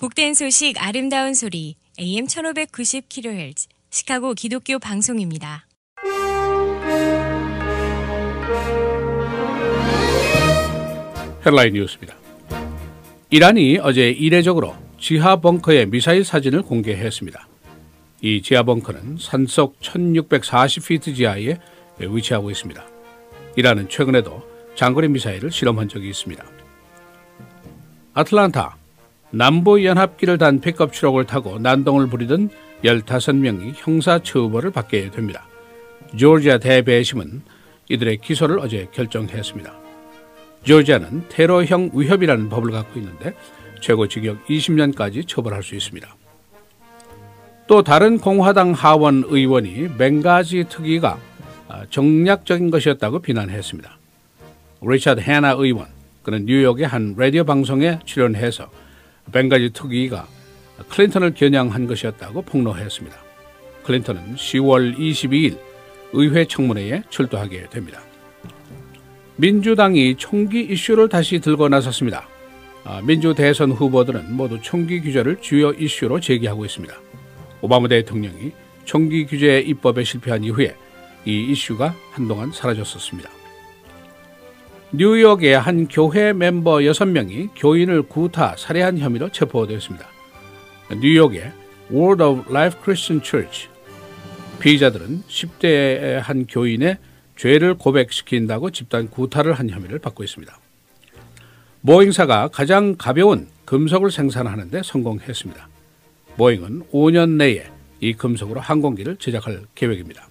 복된 소식 아름다운 소리 AM 1590kHz 시카고 기독교 방송입니다. 헤드라인 뉴스입니다. 이란이 어제 이례적으로 지하 벙커의 미사일 사진을 공개했습니다. 이 지하 벙커는 산속 1640피트 지하에 위치하고 있습니다. 이란은 최근에도 장거리 미사일을 실험한 적이 있습니다. 아틀란타 남부연합기를 단 픽업 트럭을 타고 난동을 부리던 15명이 형사처벌을 받게 됩니다. 조지아 대배심은 이들의 기소를 어제 결정했습니다. 조지아는 테러형 위협이라는 법을 갖고 있는데 최고 징역 20년까지 처벌할 수 있습니다. 또 다른 공화당 하원 의원이 벵가지 특위가 정략적인 것이었다고 비난했습니다. 리차드 해나 의원, 그는 뉴욕의 한 라디오 방송에 출연해서 벵가지 특위가 클린턴을 겨냥한 것이었다고 폭로했습니다. 클린턴은 10월 22일 의회 청문회에 출두하게 됩니다. 민주당이 총기 이슈를 다시 들고 나섰습니다. 민주 대선 후보들은 모두 총기 규제를 주요 이슈로 제기하고 있습니다. 오바마 대통령이 총기 규제 입법에 실패한 이후에 이 이슈가 한동안 사라졌었습니다. 뉴욕의 한 교회 멤버 6명이 교인을 구타, 살해한 혐의로 체포되었습니다. 뉴욕의 Word of Life Christian Church 피의자들은 10대의 한 교인의 죄를 고백시킨다고 집단 구타를 한 혐의를 받고 있습니다. 보잉사가 가장 가벼운 금속을 생산하는 데 성공했습니다. 보잉은 5년 내에 이 금속으로 항공기를 제작할 계획입니다.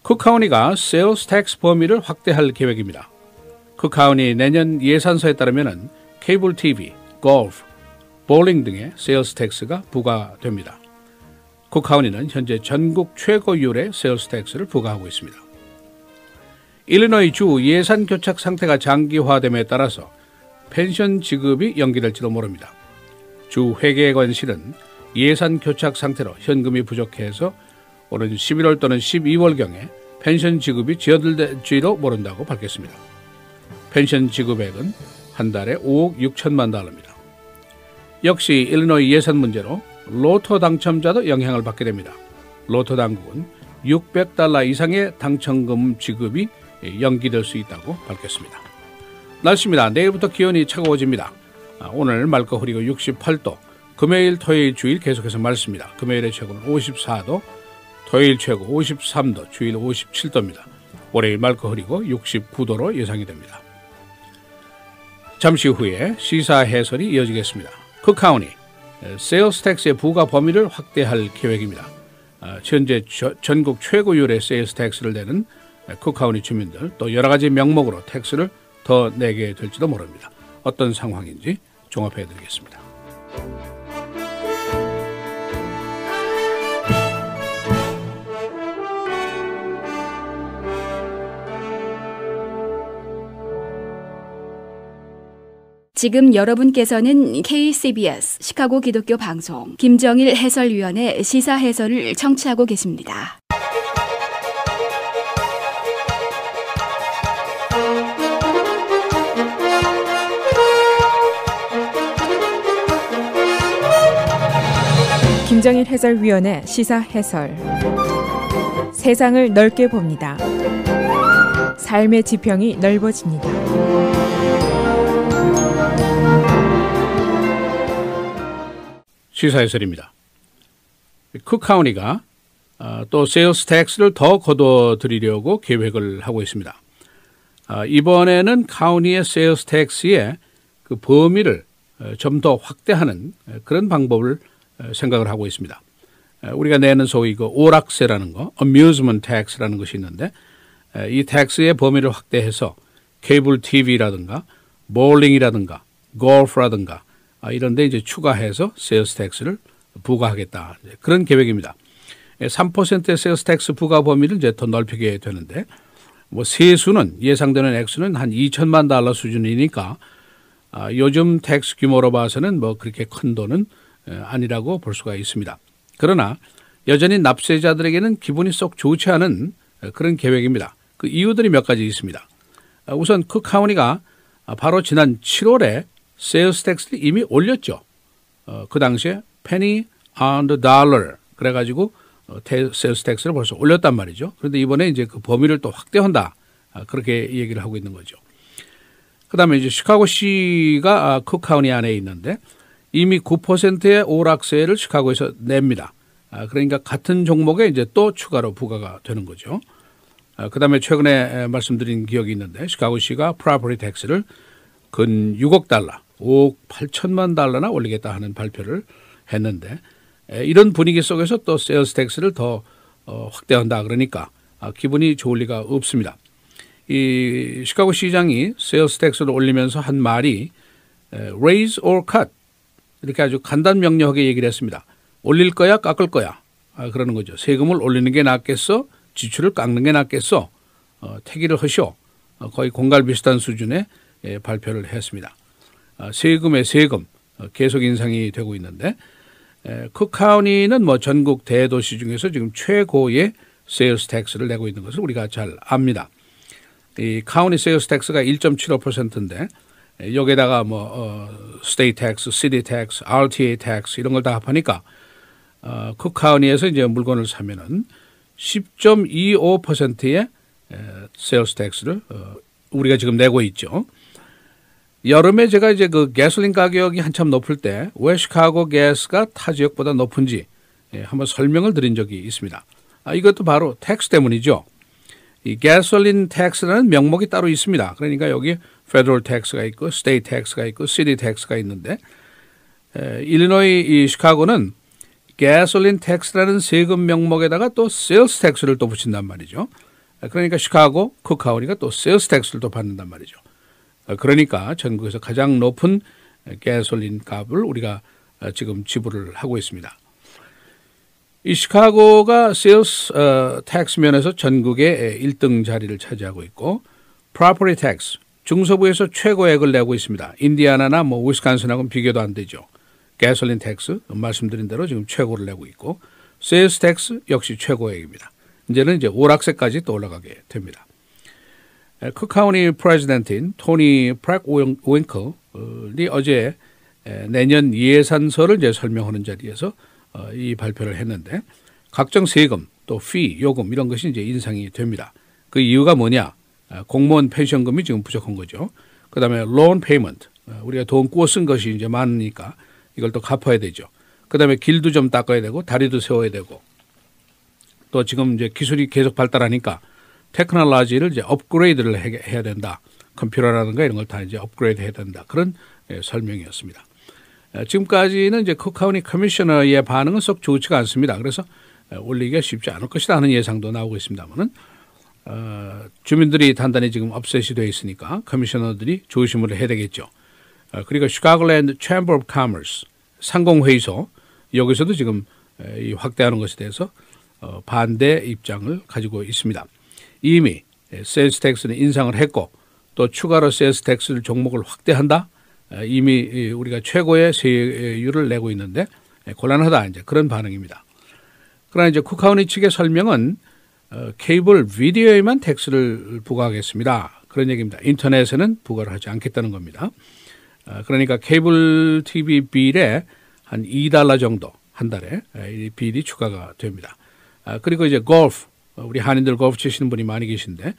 쿡카운티가 세일스 텍스 범위를 확대할 계획입니다. 쿡카운티 내년 예산서에 따르면 케이블 TV, 골프, 볼링 등의 세일스 텍스가 부과됩니다. 쿡카운티는 현재 전국 최고율의 세일스 텍스를 부과하고 있습니다. 일리노이 주 예산 교착 상태가 장기화됨에 따라서 펜션 지급이 연기될지도 모릅니다. 주 회계관실은 예산 교착 상태로 현금이 부족해서 오는 11월 또는 12월경에 펜션 지급이 지연될지도 모른다고 밝혔습니다. 펜션 지급액은 한 달에 5억 6천만 달러입니다. 역시 일리노이 예산 문제로 로또 당첨자도 영향을 받게 됩니다. 로또 당국은 $600 이상의 당첨금 지급이 연기될 수 있다고 밝혔습니다. 날씨입니다. 내일부터 기온이 차가워집니다. 오늘 맑고 흐리고 68도, 금요일 토요일 주일 계속해서 맑습니다. 금요일의 최고는 54도, 토요일 최고 53도, 주일 57도입니다. 월요일 맑고 흐리고 69도로 예상이 됩니다. 잠시 후에 시사 해설이 이어지겠습니다. 쿡카운티 세일스 텍스의 부과 범위를 확대할 계획입니다. 현재 전국 최고율의 세일스 텍스를 내는 쿡카운티 주민들, 또 여러 가지 명목으로 텍스를 더 내게 될지도 모릅니다. 어떤 상황인지 종합해드리겠습니다. 지금 여러분께서는 KCBS 시카고 기독교 방송 김정일 해설위원의 시사 해설을 청취하고 계십니다. 김정일 해설위원의 시사 해설. 세상을 넓게 봅니다. 삶의 지평이 넓어집니다. 시사 해설입니다. 쿡카운티가 또 세일스 텍스를 더 거둬들이려고 계획을 하고 있습니다. 이번에는 카운티의 세일스 텍스의 그 범위를 좀 더 확대하는 그런 방법을 생각을 하고 있습니다. 우리가 내는 소위 그 오락세라는 거, amusement tax라는 것이 있는데 이 텍스의 범위를 확대해서 케이블 TV라든가 볼링이라든가 골프라든가 이런 데 이제 추가해서 세일스 텍스를 부과하겠다. 그런 계획입니다. 3%의 세일스 텍스 부과 범위를 이제 더 넓히게 되는데 뭐 세수는 예상되는 액수는 한 2천만 달러 수준이니까 요즘 텍스 규모로 봐서는 뭐 그렇게 큰 돈은 아니라고 볼 수가 있습니다. 그러나 여전히 납세자들에게는 기분이 썩 좋지 않은 그런 계획입니다. 그 이유들이 몇 가지 있습니다. 우선 쿡카운티가 바로 지난 7월에 세일스 텍스를 이미 올렸죠. 그 당시에 penny on the dollar 그래가지고 세일스 텍스를 벌써 올렸단 말이죠. 그런데 이번에 이제 그 범위를 또 확대한다. 그렇게 얘기를 하고 있는 거죠. 그다음에 이제 시카고시가 쿡카운티 안에 있는데 이미 9%의 오락세를 시카고에서 냅니다. 그러니까 같은 종목에 이제 또 추가로 부과가 되는 거죠. 그다음에 최근에 말씀드린 기억이 있는데 시카고시가 프로퍼티 텍스를 근 6억 달러, 5억 8천만 달러나 올리겠다 하는 발표를 했는데 이런 분위기 속에서 또 세일스 텍스를 더 확대한다 그러니까 기분이 좋을 리가 없습니다. 이 시카고 시장이 세일스 텍스를 올리면서 한 말이 raise or cut 이렇게 아주 간단 명료하게 얘기를 했습니다. 올릴 거야 깎을 거야 그러는 거죠. 세금을 올리는 게 낫겠어 지출을 깎는 게 낫겠어 태기를 하시오 거의 공갈 비슷한 수준의 발표를 했습니다. 세금의 세금 계속 인상이 되고 있는데 쿡카운티는 뭐 전국 대도시 중에서 지금 최고의 세일스 텍스를 내고 있는 것을 우리가 잘 압니다. 이 카운티 세일스 텍스가 1.75%인데 여기에다가 뭐 스테이트 텍스, 시티 텍스, RTA 텍스 이런 걸 다 합하니까 쿡카운티에서 이제 물건을 사면은 10.25%의 세일스 텍스를 우리가 지금 내고 있죠. 여름에 제가 이제 그 가솔린 가격이 한참 높을 때 왜 시카고 가스가 타 지역보다 높은지 한번 설명을 드린 적이 있습니다. 이것도 바로 텍스 때문이죠. 이 가솔린 텍스라는 명목이 따로 있습니다. 그러니까 여기 페더럴 텍스가 있고 스테이트 텍스가 있고 시티 텍스가 있는데 일리노이 이 시카고는 가솔린 텍스라는 세금 명목에다가 또 세일스 텍스를 또 붙인단 말이죠. 그러니까 시카고, 쿡카운티가 또 세일스 텍스를 또 받는단 말이죠. 그러니까 전국에서 가장 높은 가솔린 값을 우리가 지금 지불을 하고 있습니다. 이 시카고가 세일스 텍스 면에서 전국의 1등 자리를 차지하고 있고 프로퍼티 텍스 중서부에서 최고액을 내고 있습니다. 인디아나나 뭐 위스콘신하고는 비교도 안 되죠. 가솔린 텍스 말씀드린 대로 지금 최고를 내고 있고 세일스 텍스 역시 최고액입니다. 이제는 이제 오락세까지 또 올라가게 됩니다. 쿡카운티 프레지던트인 토니 프랙 윙클이 어제 내년 예산서를 이제 설명하는 자리에서 이 발표를 했는데 각종 세금 또 피, 요금 이런 것이 이제 인상이 됩니다. 그 이유가 뭐냐? 공무원 펜션금이 지금 부족한 거죠. 그다음에 loan payment 우리가 돈 꾸어 쓴 것이 이제 많으니까 이걸 또 갚아야 되죠. 그다음에 길도 좀 닦아야 되고 다리도 세워야 되고 또 지금 이제 기술이 계속 발달하니까 테크놀로지를 이제 업그레이드를 해야 된다. 컴퓨터라든가 이런 걸 다 이제 업그레이드 해야 된다. 그런 설명이었습니다. 지금까지는 이제 쿡카운티 커미셔너의 반응은 썩 좋지가 않습니다. 그래서 올리기가 쉽지 않을 것이다 하는 예상도 나오고 있습니다만은 주민들이 단단히 지금 업셋이 되어 있으니까 커미셔너들이 조심을 해야 되겠죠. 그리고 시카고랜드 챔버 오브 커머스 상공회의소 여기서도 지금 이 확대하는 것에 대해서 반대 입장을 가지고 있습니다. 이미 세일스 텍스는 인상을 했고 또 추가로 세일스 텍스 종목을 확대한다. 이미 우리가 최고의 세율을 내고 있는데 곤란하다 이제 그런 반응입니다. 그러나 이제 쿡카운티 측의 설명은 케이블 비디오에만 텍스를 부과하겠습니다. 그런 얘기입니다. 인터넷에는 부과를 하지 않겠다는 겁니다. 그러니까 케이블 TV 빌에 한 $2 정도 한 달에 이 빌이 추가가 됩니다. 그리고 이제 골프 우리 한인들 골프 치시는 분이 많이 계신데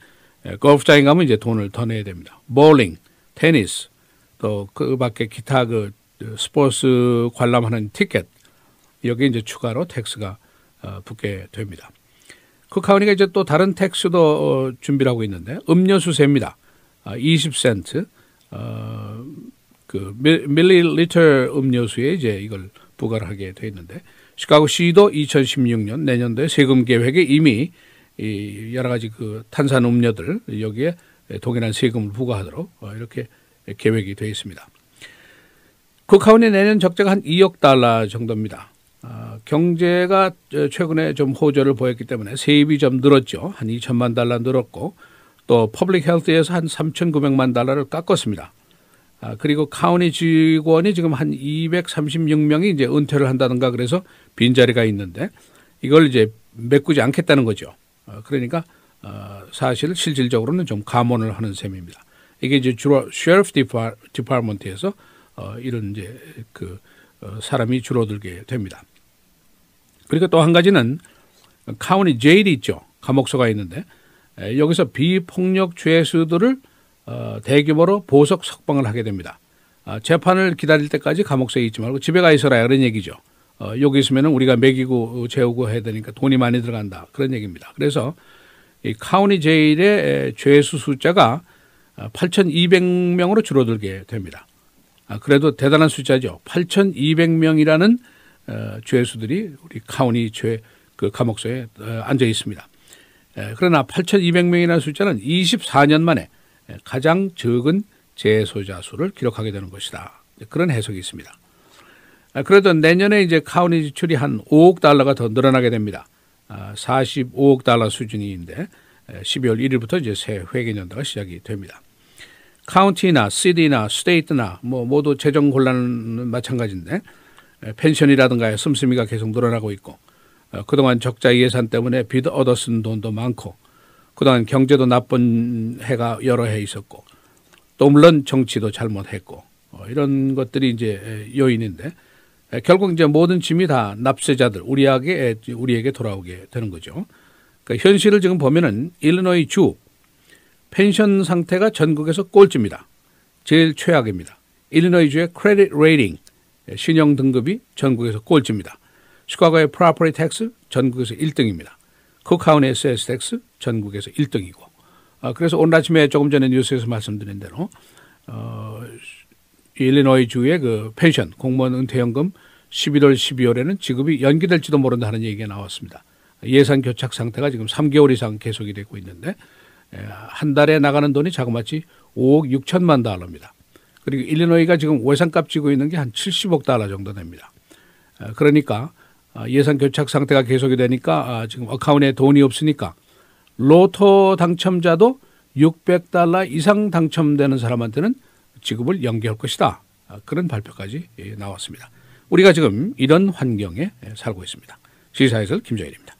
골프장에 가면 이제 돈을 더 내야 됩니다. 볼링, 테니스, 또 그 밖에 기타 그 스포츠 관람하는 티켓 여기 이제 추가로 텍스가 붙게 됩니다. 쿡카운티가 이제 또 다른 텍스도 준비를 하고 있는데 음료수세입니다. 20센트 그 밀리리터 음료수에 이제 이걸 부과를 하게 돼 있는데 시카고시도 2016년 내년도에 세금 계획에 이미 이 여러 가지 그 탄산 음료들 여기에 동일한 세금을 부과하도록 이렇게 계획이 되어 있습니다. 쿡카운티 내년 적자가 한 $2억 정도입니다. 경제가 최근에 좀 호조를 보였기 때문에 세입이 좀 늘었죠. 한 $2천만 늘었고 또 퍼블릭 헬스에서 한 $3,900만 깎았습니다. 그리고 카운티 직원이 지금 한 236명이 이제 은퇴를 한다든가 그래서 빈자리가 있는데 이걸 이제 메꾸지 않겠다는 거죠. 그러니까 사실 실질적으로는 좀 감원을 하는 셈입니다. 이게 이제 주로 셰리프 디파먼트에서 이런 이제 그 사람이 줄어들게 됩니다. 그리고 또 한 가지는 카운티 제일이 있죠. 감옥소가 있는데 여기서 비폭력 죄수들을 대규모로 보석 석방을 하게 됩니다. 재판을 기다릴 때까지 감옥소에 있지 말고 집에 가 있어라 그런 얘기죠. 여기 있으면 우리가 먹이고 재우고 해야 되니까 돈이 많이 들어간다 그런 얘기입니다. 그래서 이 카운티 제일의 죄수 숫자가 8,200명으로 줄어들게 됩니다. 그래도 대단한 숫자죠. 8,200명이라는 죄수들이 우리 카운티 그 감옥소에 앉아 있습니다. 그러나 8,200명이라는 숫자는 24년 만에 가장 적은 재소자 수를 기록하게 되는 것이다. 그런 해석이 있습니다. 그래도 내년에 이제 카운티 지출이 한 5억 달러가 더 늘어나게 됩니다. 45억 달러 수준인데 12월 1일부터 이제 새 회계년도가 시작이 됩니다. 카운티나 시티나 스테이트나 모두 재정 곤란은 마찬가지인데 펜션이라든가 씀씀이가 계속 늘어나고 있고 그동안 적자 예산 때문에 빚 얻어 쓴 돈도 많고 그동안 경제도 나쁜 해가 여러 해 있었고 또 물론 정치도 잘못했고 이런 것들이 이제 요인인데 결국 이제 모든 짐이 다 납세자들 우리에게 돌아오게 되는 거죠. 그러니까 현실을 지금 보면은 일리노이 주 펜션 상태가 전국에서 꼴찌입니다. 제일 최악입니다. 일리노이 주의 크레딧 레이팅 신용 등급이 전국에서 꼴찌입니다. 시카고의 프로퍼티 텍스 전국에서 1등입니다. 쿠카운의 세스 텍스 전국에서 1등이고 그래서 오늘 아침에 조금 전에 뉴스에서 말씀드린 대로 일리노이 주의 그 펜션 공무원 은퇴연금 11월 12월에는 지급이 연기될지도 모른다 하는 얘기가 나왔습니다. 예산 교착 상태가 지금 3개월 이상 계속이 되고 있는데 한 달에 나가는 돈이 자그마치 5억 6천만 달러입니다. 그리고 일리노이가 지금 외상값 지고 있는 게 한 70억 달러 정도 됩니다. 그러니까 예산 교착 상태가 계속이 되니까 지금 어카운트에 돈이 없으니까 로또 당첨자도 600달러 이상 당첨되는 사람한테는 지급을 연기할 것이다. 그런 발표까지 나왔습니다. 우리가 지금 이런 환경에 살고 있습니다. 시사해설 김정일입니다.